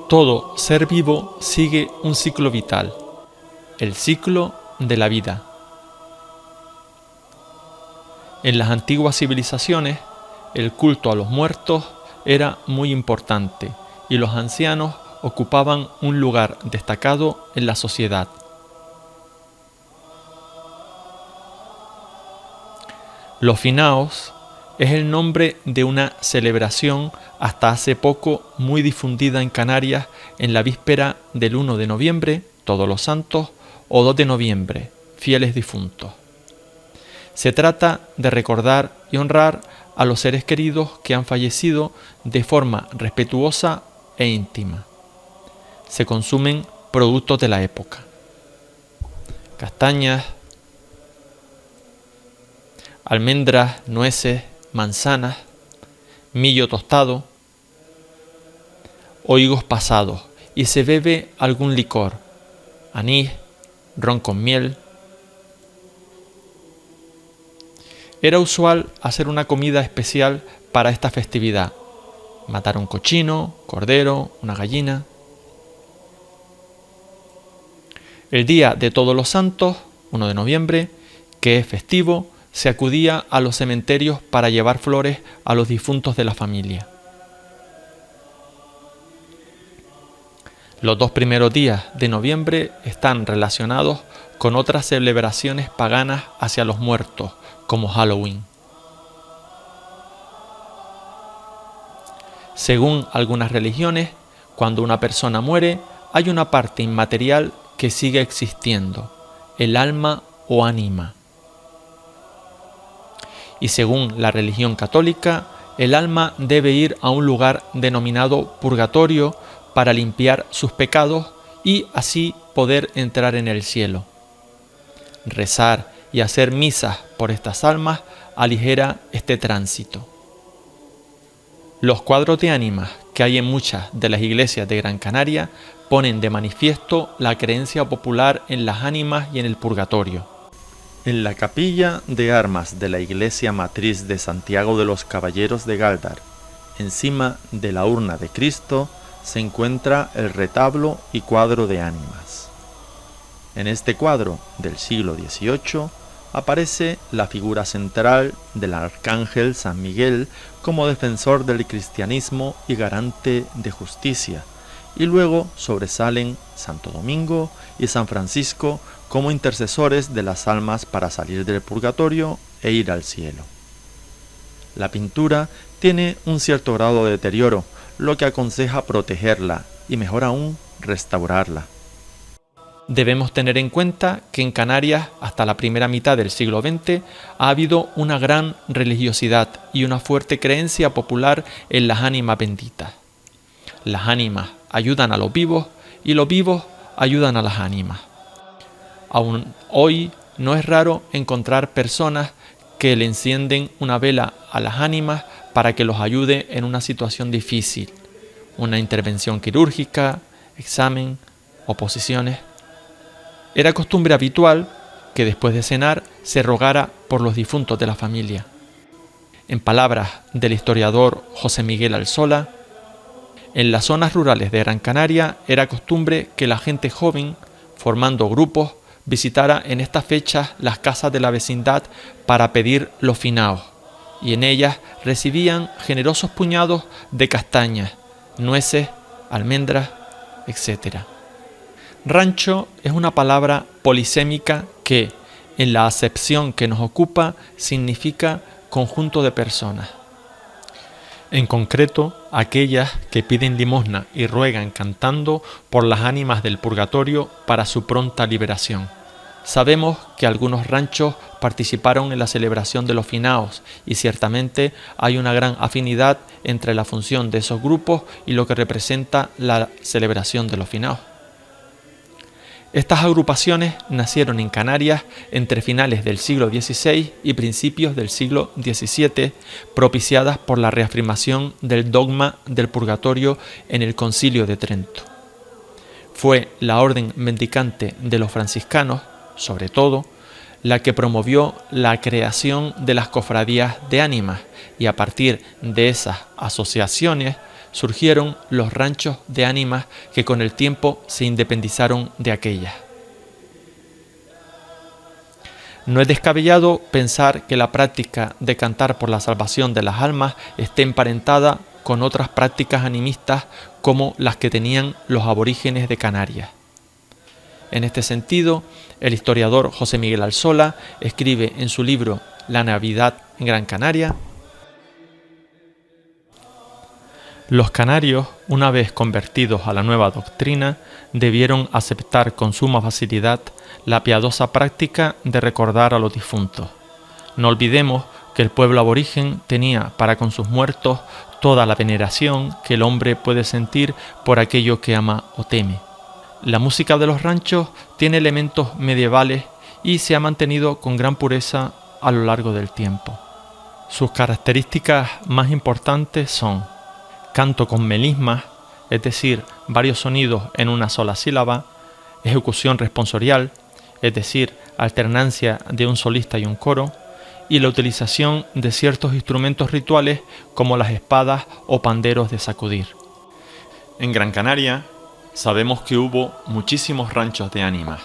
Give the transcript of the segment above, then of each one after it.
Todo ser vivo sigue un ciclo vital, el ciclo de la vida. En las antiguas civilizaciones, el culto a los muertos era muy importante y los ancianos ocupaban un lugar destacado en la sociedad. Los finaos es el nombre de una celebración hasta hace poco muy difundida en Canarias en la víspera del 1 de noviembre, Todos los Santos, o 2 de noviembre, Fieles Difuntos. Se trata de recordar y honrar a los seres queridos que han fallecido de forma respetuosa e íntima. Se consumen productos de la época: castañas, almendras, nueces, manzanas, millo tostado o higos pasados, y se bebe algún licor, anís, ron con miel. Era usual hacer una comida especial para esta festividad: matar un cochino, cordero, una gallina. El día de Todos los Santos, 1 de noviembre, que es festivo, se acudía a los cementerios para llevar flores a los difuntos de la familia. Los 2 primeros días de noviembre están relacionados con otras celebraciones paganas hacia los muertos, como Halloween. Según algunas religiones, cuando una persona muere, hay una parte inmaterial que sigue existiendo, el alma o ánima. Y según la religión católica, el alma debe ir a un lugar denominado purgatorio para limpiar sus pecados y así poder entrar en el cielo. Rezar y hacer misas por estas almas aligera este tránsito. Los cuadros de ánimas que hay en muchas de las iglesias de Gran Canaria ponen de manifiesto la creencia popular en las ánimas y en el purgatorio. En la capilla de armas de la iglesia matriz de Santiago de los Caballeros de Gáldar, encima de la urna de Cristo, se encuentra el retablo y cuadro de ánimas. En este cuadro del siglo XVIII aparece la figura central del arcángel San Miguel como defensor del cristianismo y garante de justicia, y luego sobresalen Santo Domingo y San Francisco como intercesores de las almas para salir del purgatorio e ir al cielo. La pintura tiene un cierto grado de deterioro, lo que aconseja protegerla y, mejor aún, restaurarla. Debemos tener en cuenta que en Canarias, hasta la primera mitad del siglo XX, ha habido una gran religiosidad y una fuerte creencia popular en las ánimas benditas. Las ánimas ayudan a los vivos y los vivos ayudan a las ánimas. Aún hoy no es raro encontrar personas que le encienden una vela a las ánimas para que los ayude en una situación difícil, una intervención quirúrgica, examen, oposiciones. Era costumbre habitual que después de cenar se rogara por los difuntos de la familia. En palabras del historiador José Miguel Alsola, en las zonas rurales de Gran Canaria era costumbre que la gente joven, formando grupos, visitara en estas fechas las casas de la vecindad para pedir los finaos, y en ellas recibían generosos puñados de castañas, nueces, almendras, etc. Rancho es una palabra polisémica que, en la acepción que nos ocupa, significa conjunto de personas. En concreto, aquellas que piden limosna y ruegan cantando por las ánimas del purgatorio para su pronta liberación. Sabemos que algunos ranchos participaron en la celebración de los finaos y ciertamente hay una gran afinidad entre la función de esos grupos y lo que representa la celebración de los finaos. Estas agrupaciones nacieron en Canarias entre finales del siglo XVI y principios del siglo XVII, propiciadas por la reafirmación del dogma del purgatorio en el Concilio de Trento. Fue la orden mendicante de los franciscanos, sobre todo, la que promovió la creación de las cofradías de ánimas, y a partir de esas asociaciones surgieron los ranchos de ánimas que con el tiempo se independizaron de aquellas. No es descabellado pensar que la práctica de cantar por la salvación de las almas esté emparentada con otras prácticas animistas como las que tenían los aborígenes de Canarias. En este sentido, el historiador José Miguel Alsola escribe en su libro La Navidad en Gran Canaria: los canarios, una vez convertidos a la nueva doctrina, debieron aceptar con suma facilidad la piadosa práctica de recordar a los difuntos. No olvidemos que el pueblo aborigen tenía para con sus muertos toda la veneración que el hombre puede sentir por aquello que ama o teme. La música de los ranchos tiene elementos medievales y se ha mantenido con gran pureza a lo largo del tiempo. Sus características más importantes son canto con melismas, es decir, varios sonidos en una sola sílaba, ejecución responsorial, es decir, alternancia de un solista y un coro, y la utilización de ciertos instrumentos rituales como las espadas o panderos de sacudir. En Gran Canaria sabemos que hubo muchísimos ranchos de ánimas.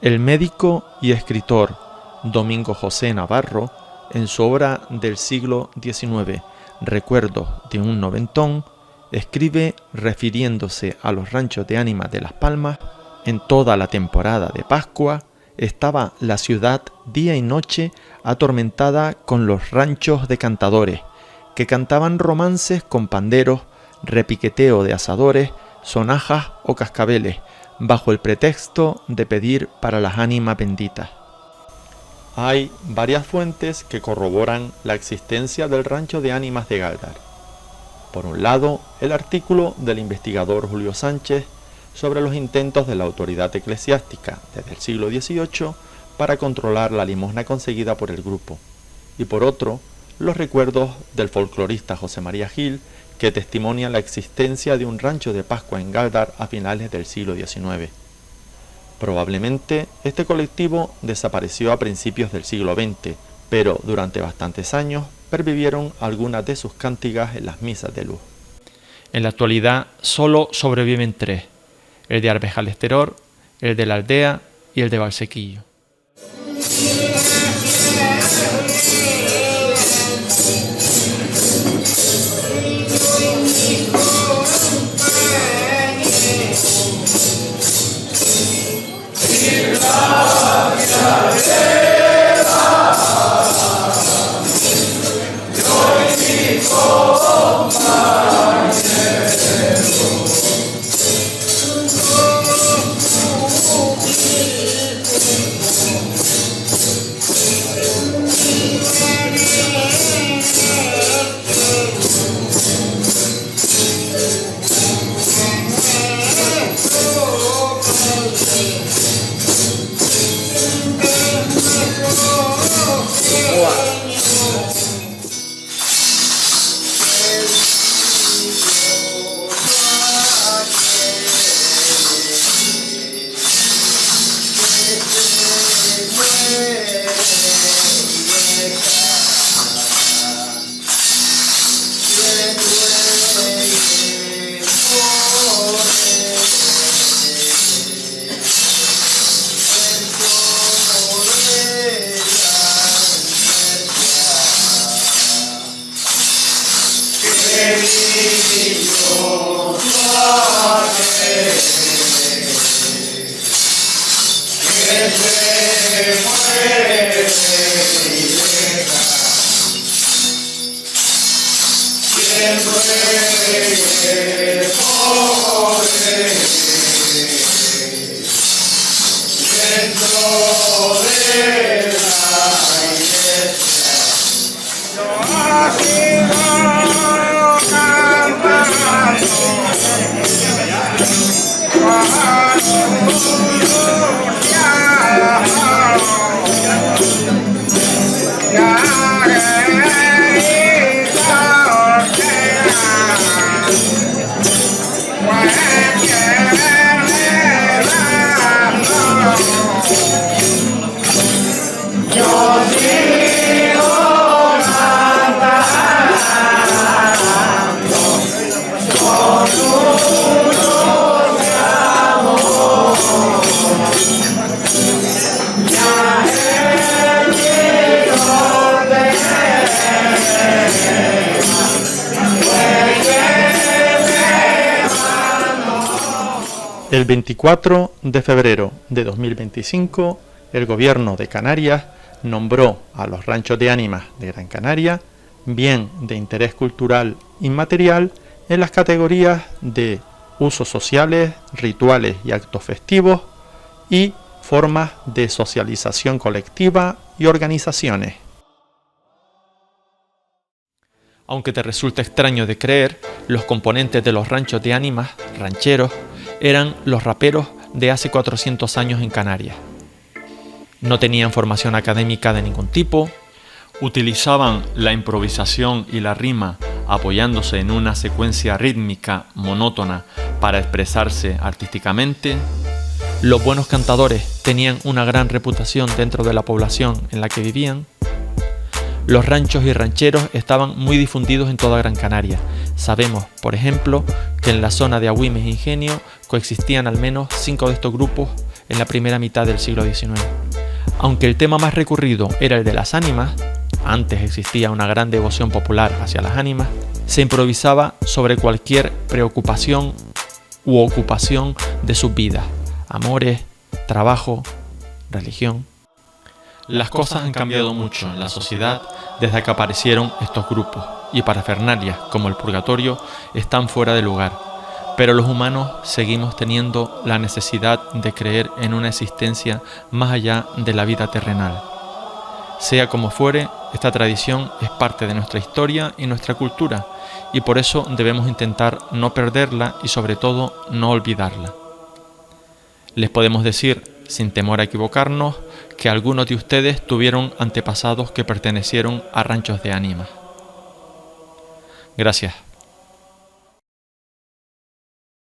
El médico y escritor Domingo José Navarro, en su obra del siglo XIX, Recuerdos de un noventón, escribe refiriéndose a los ranchos de ánimas de Las Palmas: en toda la temporada de Pascua estaba la ciudad día y noche atormentada con los ranchos de cantadores, que cantaban romances con panderos, repiqueteo de asadores, sonajas o cascabeles, bajo el pretexto de pedir para las ánimas benditas. Hay varias fuentes que corroboran la existencia del rancho de ánimas de Gáldar. Por un lado, el artículo del investigador Julio Sánchez sobre los intentos de la autoridad eclesiástica desde el siglo XVIII para controlar la limosna conseguida por el grupo, y por otro, los recuerdos del folclorista José María Gil, que testimonia la existencia de un rancho de Pascua en Gáldar a finales del siglo XIX. Probablemente este colectivo desapareció a principios del siglo XX, pero durante bastantes años pervivieron algunas de sus cántigas en las misas de luz. En la actualidad solo sobreviven tres: el de Arbejalesteros, el de la Aldea y el de Valsequillo. El 24 de febrero de 2025, el gobierno de Canarias nombró a los ranchos de ánimas de Gran Canaria bien de interés cultural inmaterial en las categorías de usos sociales, rituales y actos festivos y formas de socialización colectiva y organizaciones. Aunque te resulte extraño de creer, los componentes de los ranchos de ánimas, rancheros, eran los raperos de hace 400 años en Canarias. No tenían formación académica de ningún tipo, utilizaban la improvisación y la rima apoyándose en una secuencia rítmica monótona para expresarse artísticamente. Los buenos cantadores tenían una gran reputación dentro de la población en la que vivían. Los ranchos y rancheros estaban muy difundidos en toda Gran Canaria. Sabemos, por ejemplo, que en la zona de Agüimes e Ingenio coexistían al menos 5 de estos grupos en la primera mitad del siglo XIX. Aunque el tema más recurrido era el de las ánimas, antes existía una gran devoción popular hacia las ánimas, se improvisaba sobre cualquier preocupación u ocupación de sus vidas, amores, trabajo, religión. Las cosas han cambiado mucho en la sociedad desde que aparecieron estos grupos, y parafernalias como el purgatorio están fuera de lugar, pero los humanos seguimos teniendo la necesidad de creer en una existencia más allá de la vida terrenal. Sea como fuere, esta tradición es parte de nuestra historia y nuestra cultura, y por eso debemos intentar no perderla y sobre todo no olvidarla. Les podemos decir, sin temor a equivocarnos, que algunos de ustedes tuvieron antepasados que pertenecieron a ranchos de ánimas. Gracias.